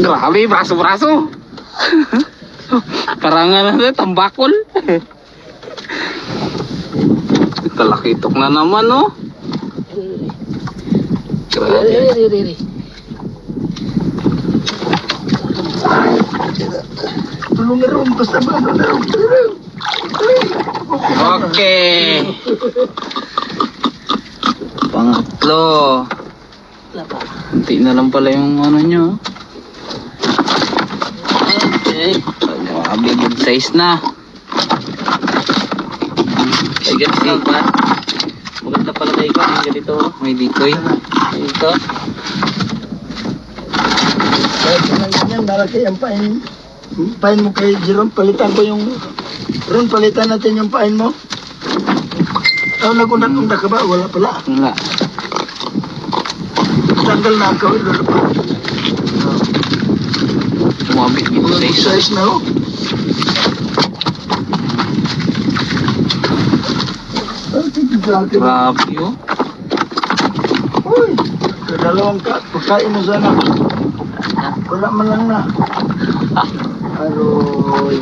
Grabe, braso-braso. Parang ano, tambakol. Talakitok na naman, no? Grabe. Tulong na rin, basta ba ano na rin. Okay. Pangatlo. Kunti na lang pala yung ano nyo. Okay. Grabe, good size na. Ay, ganito lang ba? Maganda pala tayo ko. Yung ganito. May dikoy. Ito. Kahit naman ganyan, malaki ang pain. Pain mo kay Jerome, palitan ko yung... Ron, palitan natin yung pain mo. Oh, nag-unat-unat ka ba? Wala pala. Wala. Tanggal na ako. Sumabit good Good size. size na oh. Grabe, oh. Uy, dalawang pagkain mo sana. Wala man lang na. Aroy.